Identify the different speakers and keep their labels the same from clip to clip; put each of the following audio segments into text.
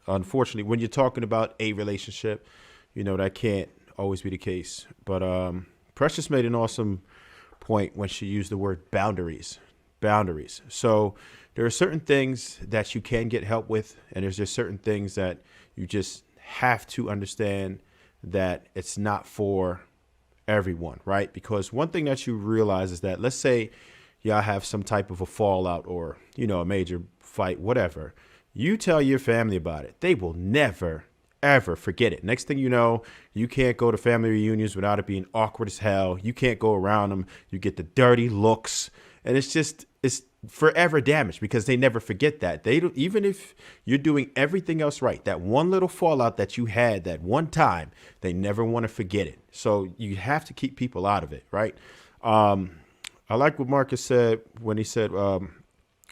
Speaker 1: unfortunately, when you're talking about a relationship, that can't always be the case. But Precious made an awesome point when she used the word boundaries. Boundaries. So there are certain things that you can get help with, and there's just certain things that you just have to understand that it's not for everyone, right? Because one thing that you realize is that, let's say y'all have some type of a fallout or, a major fight, whatever. You tell your family about it. They will never, ever forget it. Next thing you know, you can't go to family reunions without it being awkward as hell. You can't go around them. You get the dirty looks. And it's forever damaged because they never forget that. They don't, even if you're doing everything else right, that one little fallout that you had that one time, they never want to forget it. So you have to keep people out of it, right? I like what Marcus said when he said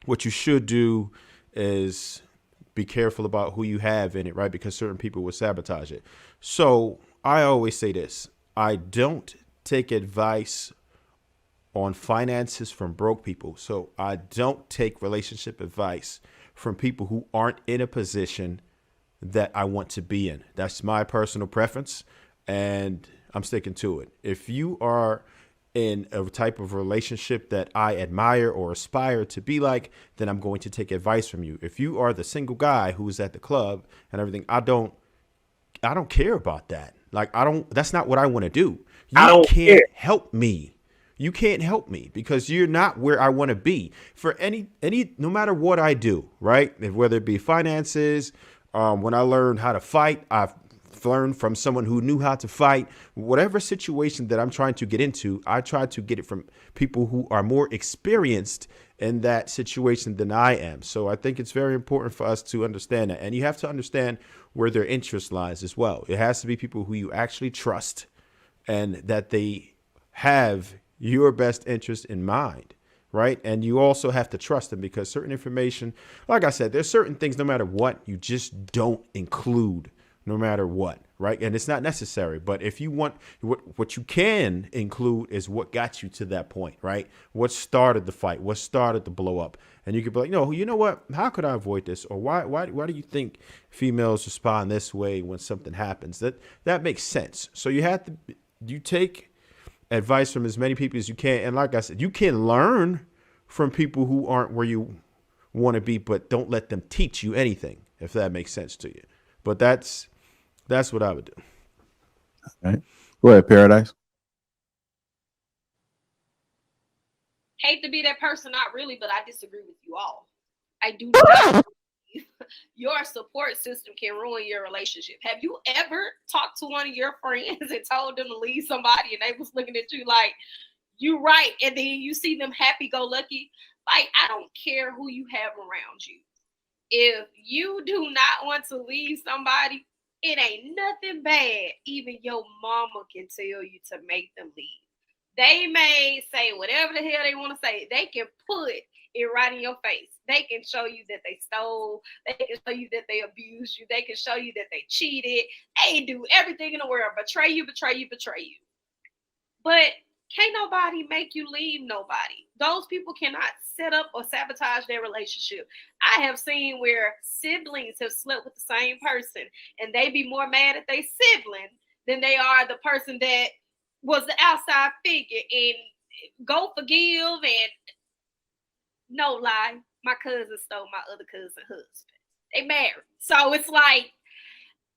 Speaker 1: what you should do is be careful about who you have in it, right? Because certain people will sabotage it. So I always say this: I don't take advice on finances from broke people. So I don't take relationship advice from people who aren't in a position that I want to be in. That's my personal preference, and I'm sticking to it. If you are in a type of relationship that I admire or aspire to be like, then I'm going to take advice from you. If you are the single guy who's at the club and everything, I don't care about that. Like, that's not what I want to do.
Speaker 2: I
Speaker 1: You
Speaker 2: don't
Speaker 1: can't
Speaker 2: care.
Speaker 1: help me. You can't help me because you're not where I want to be for no matter what I do, right? Whether it be finances, when I learned how to fight, I've learned from someone who knew how to fight. Whatever situation that I'm trying to get into, I try to get it from people who are more experienced in that situation than I am. So I think it's very important for us to understand that. And you have to understand where their interest lies as well. It has to be people who you actually trust and that they have your best interest in mind, right? And you also have to trust them because certain information, like I said, there's certain things, no matter what, you just don't include no matter what, right? And it's not necessary. But if you want, what you can include is what got you to that point, right? What started the fight? What started the blow up? And you could be like, no, you know what? How could I avoid this? Or why do you think females respond this way when something happens? That makes sense. So you take advice from as many people as you can. And like I said, you can learn from people who aren't where you want to be, but don't let them teach you anything, if that makes sense to you. But that's what I would do.
Speaker 3: All right. Go ahead, Paradise.
Speaker 4: Hate to be that person, not really, but I disagree with you all. I do not believe your support system can ruin your relationship. Have you ever talked to one of your friends and told them to leave somebody and they was looking at you like, you right, and then you see them happy go lucky? Like, I don't care who you have around you. If you do not want to leave somebody, it ain't nothing bad. Even your mama can tell you to make them leave. They may say whatever the hell they want to say. They can put it right in your face. They can show you that they stole. They can show you that they abused you. They can show you that they cheated. They do everything in the world. Betray you, betray you, betray you. But can't nobody make you leave nobody. Those people cannot set up or sabotage their relationship. I have seen where siblings have slept with the same person and they be more mad at their sibling than they are the person that was the outside figure. And go forgive and no lie, my cousin stole my other cousin's husband. They married. So it's like,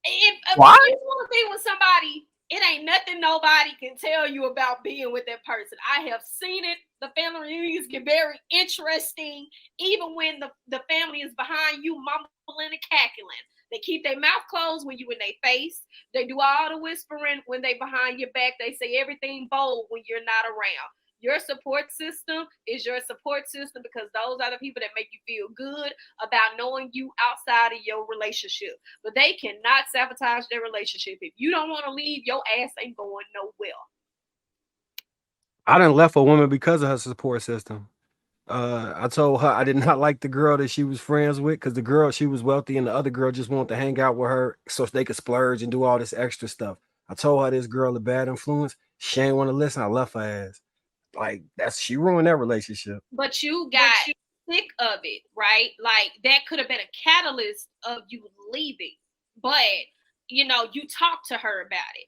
Speaker 4: if
Speaker 2: What?
Speaker 4: you want to be with somebody, it ain't nothing nobody can tell you about being with that person. I have seen it. The family reunions get very interesting, even when the family is behind you, mumbling and cackling. They keep their mouth closed when you in their face. They do all the whispering when they behind your back. They say everything bold when you're not around. Your support system is your support system because those are the people that make you feel good about knowing you outside of your relationship. But they cannot sabotage their relationship. If you don't want to leave, your ass ain't going nowhere.
Speaker 5: I done left a woman because of her support system. I told her I did not like the girl that she was friends with because the girl, she was wealthy and the other girl just wanted to hang out with her so they could splurge and do all this extra stuff. I told her this girl a bad influence. She ain't want to listen. I left her ass. Like, she ruined that relationship.
Speaker 4: But you got thick of it, right? Like that could have been a catalyst of you leaving, but you know, you talked to her about it.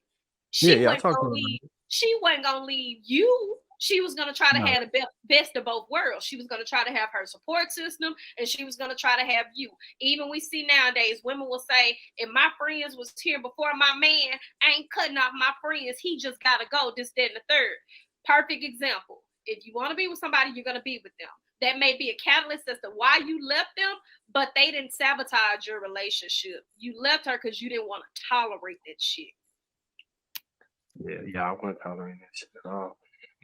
Speaker 5: Yeah, I talked to her.
Speaker 4: She wasn't gonna leave you. She was gonna try to
Speaker 5: No.
Speaker 4: have the best of both worlds. She was gonna try to have her support system, and she was gonna try to have you. Even we see nowadays, women will say, "If my friends was here before my man, I ain't cutting off my friends. He just gotta go." This, that, and the third. Perfect example. If you want to be with somebody, you're gonna be with them. That may be a catalyst as to why you left them, but they didn't sabotage your relationship. You left her because you didn't want to tolerate that shit.
Speaker 5: Yeah, I wasn't tolerating that shit at all.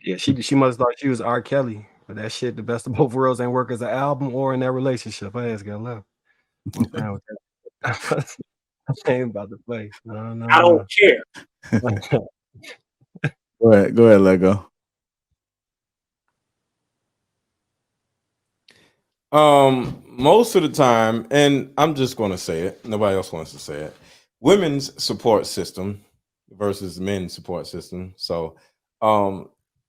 Speaker 5: Yeah, she must have thought she was R. Kelly, but that shit, the best of both worlds, ain't work as an album or in that relationship. Her ass got left. I'm fine with that. I ain't about to play. No.
Speaker 2: I don't care.
Speaker 3: Go ahead, Lego.
Speaker 6: Most of the time, and I'm just going to say it, nobody else wants to say it, women's support system versus men's support system. So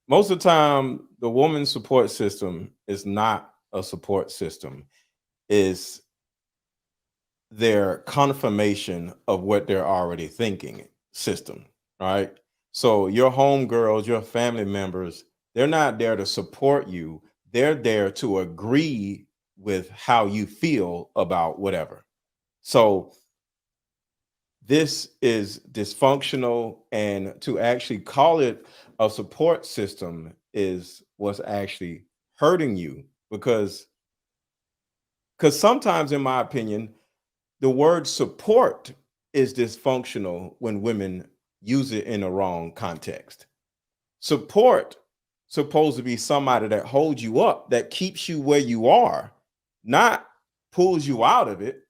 Speaker 6: most of the time, the woman's support system is not a support system. Is their confirmation of what they're already thinking system, right? So your homegirls, your family members, they're not there to support you. They're there to agree with how you feel about whatever. So this is dysfunctional, and to actually call it a support system is what's actually hurting you, because sometimes, in my opinion, the word support is dysfunctional when women use it in the wrong context. Support supposed to be somebody that holds you up, that keeps you where you are, not pulls you out of it.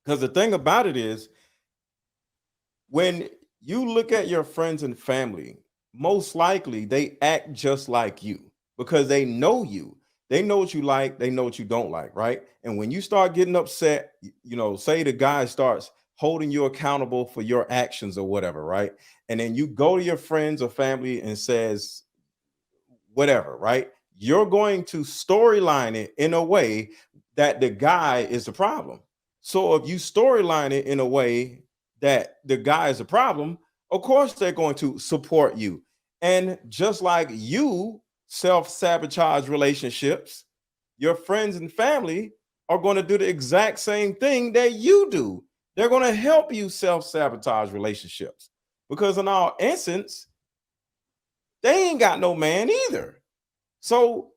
Speaker 6: Because the thing about it is, when you look at your friends and family, most likely they act just like you because they know you. They know what you like, they know what you don't like, right? And when you start getting upset, you know, say the guy starts holding you accountable for your actions or whatever, right? And then you go to your friends or family and says whatever, right? You're going to storyline it in a way that the guy is the problem. So if you storyline it in a way that the guy is a problem, of course they're going to support you. And just like you self-sabotage relationships, your friends and family are going to do the exact same thing that you do. They're going to help you self-sabotage relationships, because in all essence, they ain't got no man either. So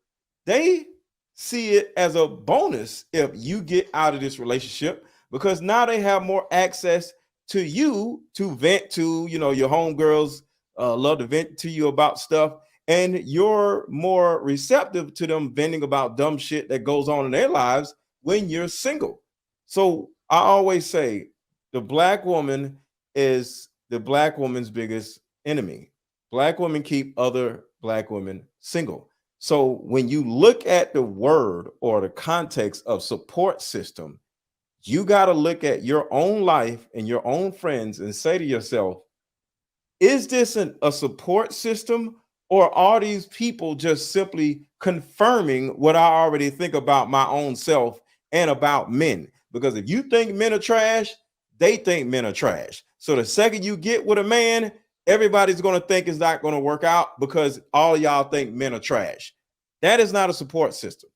Speaker 6: they see it as a bonus if you get out of this relationship, because now they have more access to you to vent to. You know, your homegirls love to vent to you about stuff, and you're more receptive to them venting about dumb shit that goes on in their lives when you're single. So I always say the black woman is the black woman's biggest enemy. Black women keep other black women single. So when you look at the word or the context of support system, you got to look at your own life and your own friends and say to yourself, is this a support system, or are these people just simply confirming what I already think about my own self and about men? Because if you think men are trash, they think men are trash. So the second you get with a man, everybody's going to think it's not going to work out because all y'all think men are trash. That is not a support system.